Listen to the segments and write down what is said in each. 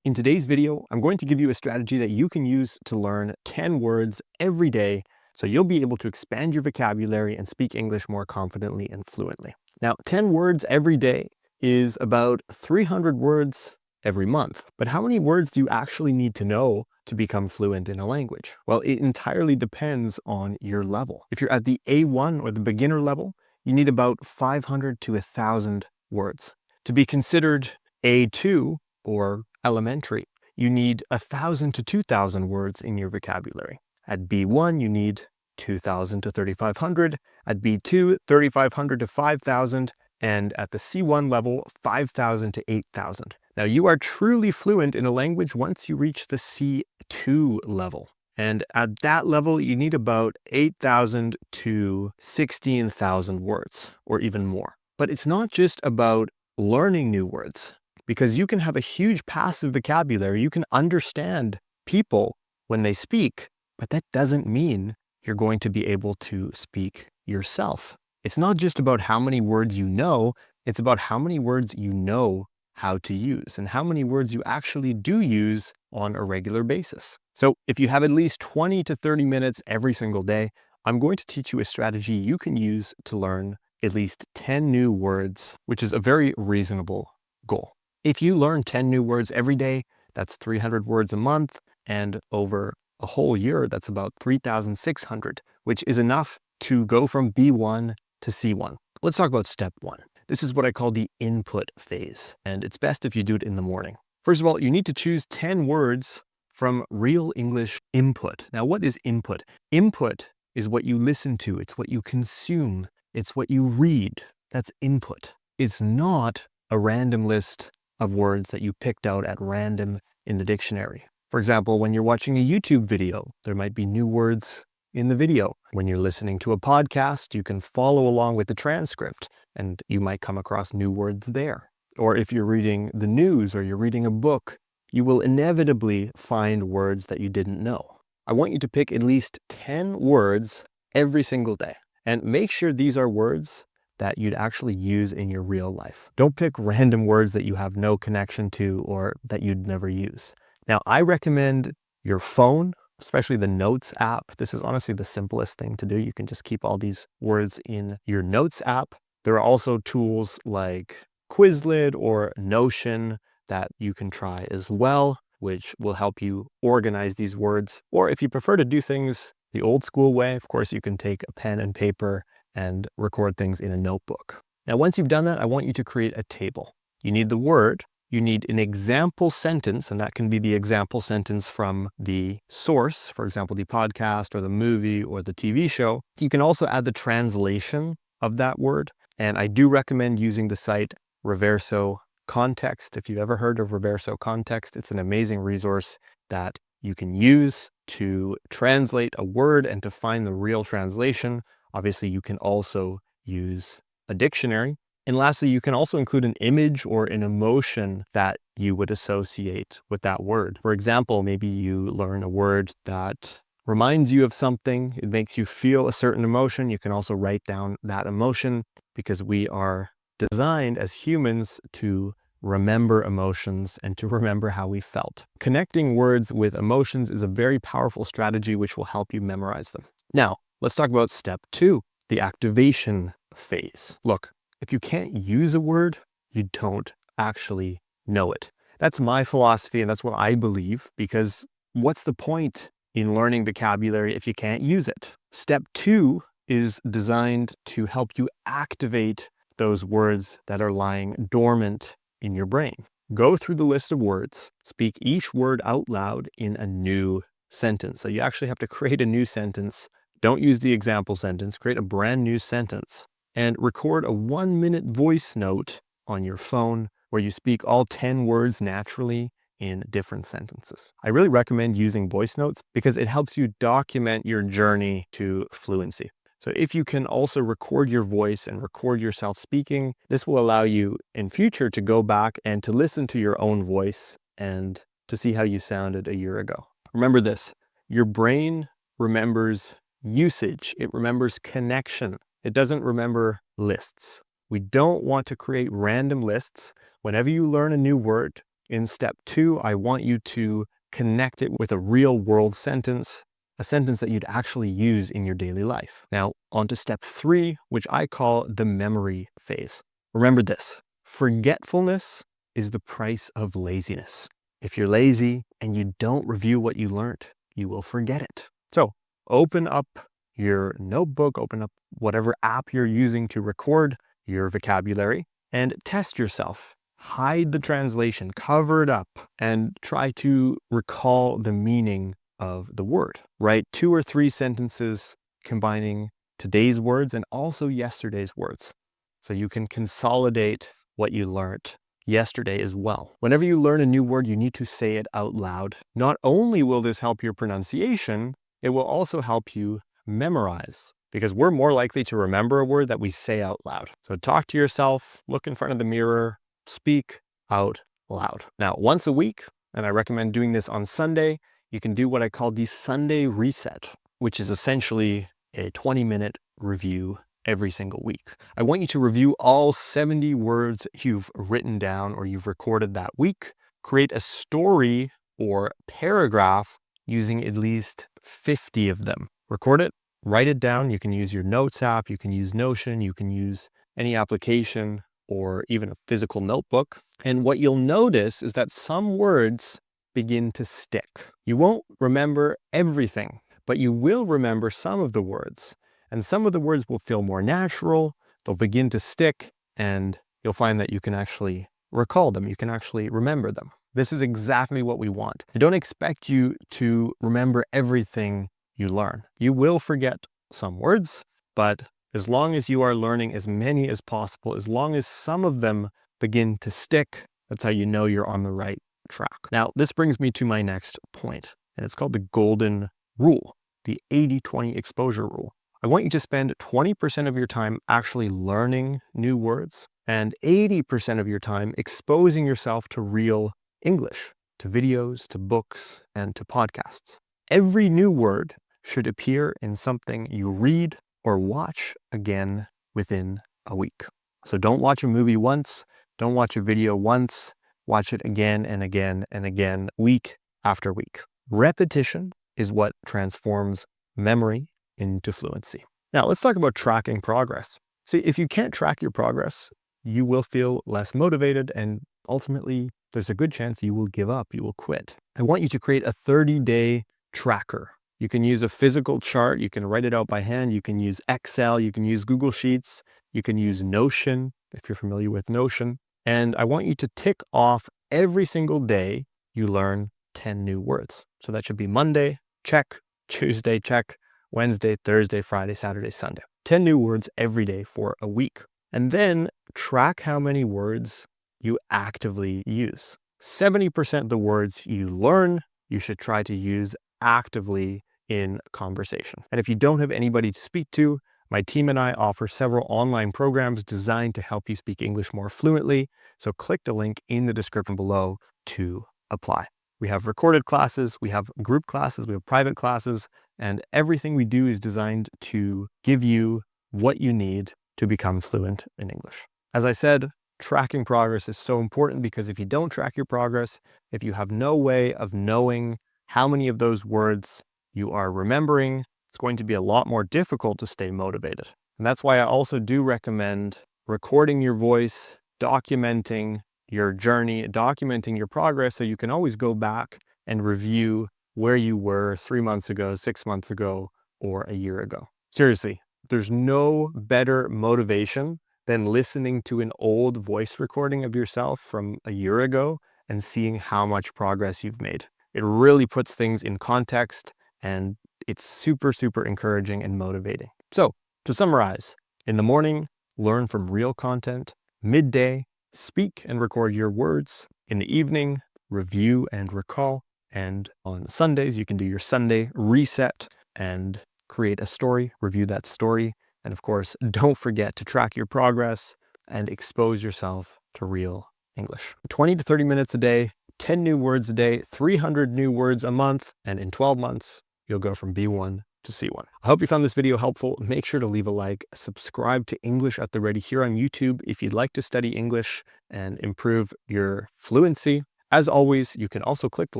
In today's video, I'm going to give you a strategy that you can use to learn 10 words every day so you'll be able to expand your vocabulary and speak English more confidently and fluently. Now, 10 words every day is about 300 words every month. But how many words do you actually need to know to become fluent in a language? Well, it entirely depends on your level. If you're at the A1 or the beginner level, you need about 500 to 1,000 words. To be considered A2 or elementary, you need 1,000 to 2,000 words in your vocabulary. At B1, you need 2,000 to 3,500. At B2, 3,500 to 5,000. And at the C1 level, 5,000 to 8,000. Now, you are truly fluent in a language once you reach the C2 level. And at that level, you need about 8,000 to 16,000 words, or even more. But it's not just about learning new words, because you can have a huge passive vocabulary. You can understand people when they speak, but that doesn't mean you're going to be able to speak yourself. It's not just about how many words you know, it's about how many words you know how to use and how many words you actually do use on a regular basis. So if you have at least 20 to 30 minutes every single day, I'm going to teach you a strategy you can use to learn at least 10 new words, which is a very reasonable goal. If you learn 10 new words every day, that's 300 words a month, and over a whole year, that's about 3,600, which is enough to go from B1 to C1. Let's talk about step one. This is what I call the input phase, and it's best if you do it in the morning. First of all, you need to choose 10 words from real English input. Now, what is input? Input is what you listen to. It's what you consume. It's what you read. That's input. It's not a random list of words that you picked out at random in the dictionary. For example, when you're watching a YouTube video, there might be new words in the video. When you're listening to a podcast, you can follow along with the transcript and you might come across new words there. Or if you're reading the news or you're reading a book, you will inevitably find words that you didn't know. I want you to pick at least 10 words every single day and make sure these are words that you'd actually use in your real life. Don't pick random words that you have no connection to or that you'd never use. Now, I recommend your phone, especially the Notes app. This is honestly the simplest thing to do. You can just keep all these words in your Notes app. There are also tools like Quizlet or Notion that you can try as well, which will help you organize these words. Or if you prefer to do things the old school way, of course, you can take a pen and paper and record things in a notebook. Now, once you've done that, I want you to create a table. You need the word. You need an example sentence, and that can be the example sentence from the source, for example, the podcast or the movie or the TV show. You can also add the translation of that word, and I do recommend using the site Reverso Context. If you've ever heard of Reverso Context, it's an amazing resource that you can use to translate a word and to find the real translation. Obviously, you can also use a dictionary. And lastly, you can also include an image or an emotion that you would associate with that word. For example, maybe you learn a word that reminds you of something. It makes you feel a certain emotion. You can also write down that emotion because we are designed as humans to remember emotions and to remember how we felt. Connecting words with emotions is a very powerful strategy which will help you memorize them. Now, let's talk about step two, the activation phase. Look, if you can't use a word, you don't actually know it. That's my philosophy and that's what I believe, because what's the point in learning vocabulary if you can't use it? Step two is designed to help you activate those words that are lying dormant in your brain. Go through the list of words, speak each word out loud in a new sentence. So you actually have to create a new sentence. Don't use the example sentence, create a brand new sentence. And record a 1-minute voice note on your phone where you speak all 10 words naturally in different sentences. I really recommend using voice notes because it helps you document your journey to fluency. So if you can also record your voice and record yourself speaking, this will allow you in future to go back and to listen to your own voice and to see how you sounded a year ago. Remember this, your brain remembers usage. It remembers connection. It doesn't remember lists. We don't want to create random lists. Whenever you learn a new word, In step 2, I want you to connect it with a real world sentence, a sentence that you'd actually use in your daily life. Now, on to step 3, which I call the memory phase. Remember this, forgetfulness is the price of laziness. If you're lazy and you don't review what you learned, you will forget it. So open up your notebook, open up whatever app you're using to record your vocabulary and test yourself. Hide the translation, cover it up, and try to recall the meaning of the word. Write 2 or 3 sentences combining today's words and also yesterday's words, so you can consolidate what you learned yesterday as well. Whenever you learn a new word, you need to say it out loud. Not only will this help your pronunciation, it will also help you memorize, because we're more likely to remember a word that we say out loud. So talk to yourself, look in front of the mirror, speak out loud. Now, once a week, and I recommend doing this on Sunday, you can do what I call the Sunday reset, which is essentially a 20-minute review every single week. I want you to review all 70 words you've written down or you've recorded that week. Create a story or paragraph using at least 50 of them. Record it, write it down. You can use your notes app, you can use Notion, you can use any application or even a physical notebook. And what you'll notice is that some words begin to stick. You won't remember everything, but you will remember some of the words. And some of the words will feel more natural, they'll begin to stick, and you'll find that you can actually recall them, you can actually remember them. This is exactly what we want. I don't expect you to remember everything you learn. You will forget some words, but as long as you are learning as many as possible, as long as some of them begin to stick, that's how you know you're on the right track. Now, this brings me to my next point, and it's called the golden rule, the 80-20 exposure rule. I want you to spend 20% of your time actually learning new words and 80% of your time exposing yourself to real English, to videos, to books, and to podcasts. Every new word should appear in something you read or watch again within a week. So don't watch a movie once, don't watch a video once, watch it again and again and again, week after week. Repetition is what transforms memory into fluency. Now let's talk about tracking progress. See, if you can't track your progress, you will feel less motivated and ultimately there's a good chance you will give up, you will quit. I want you to create a 30-day tracker. You can use a physical chart, you can write it out by hand, you can use Excel, you can use Google Sheets, you can use Notion, if you're familiar with Notion. And I want you to tick off every single day you learn 10 new words. So that should be Monday, check, Tuesday, check, Wednesday, Thursday, Friday, Saturday, Sunday. 10 new words every day for a week. And then track how many words you actively use. 70% of the words you learn, you should try to use actively in conversation. And if you don't have anybody to speak to, my team and I offer several online programs designed to help you speak English more fluently. So click the link in the description below to apply. We have recorded classes, we have group classes, we have private classes, and everything we do is designed to give you what you need to become fluent in English. As I said, tracking progress is so important because if you don't track your progress, if you have no way of knowing how many of those words you are remembering, it's going to be a lot more difficult to stay motivated. And that's why I also do recommend recording your voice, documenting your journey, documenting your progress so you can always go back and review where you were 3 months ago, 6 months ago, or a year ago. Seriously, there's no better motivation than listening to an old voice recording of yourself from a year ago and seeing how much progress you've made. It really puts things in context and it's super, super encouraging and motivating. So to summarize, in the morning, learn from real content. Midday, speak and record your words. In the evening, review and recall. And on Sundays, you can do your Sunday reset and create a story, review that story. And of course, don't forget to track your progress and expose yourself to real English. 20 to 30 minutes a day, 10 new words a day, 300 new words a month, and in 12 months, you'll go from B1 to C1. I hope you found this video helpful. Make sure to leave a like, subscribe to English at the Ready here on YouTube if you'd like to study English and improve your fluency. As always, you can also click the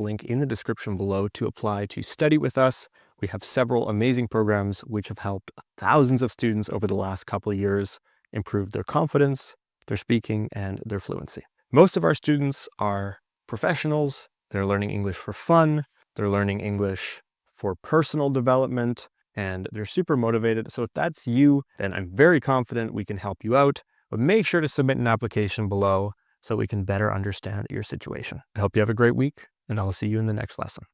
link in the description below to apply to study with us. We have several amazing programs which have helped thousands of students over the last couple of years improve their confidence, their speaking, and their fluency. Most of our students are professionals. They're learning English for fun. They're learning English for personal development, and they're super motivated. So if that's you, then I'm very confident we can help you out. But make sure to submit an application below so we can better understand your situation. I hope you have a great week, and I'll see you in the next lesson.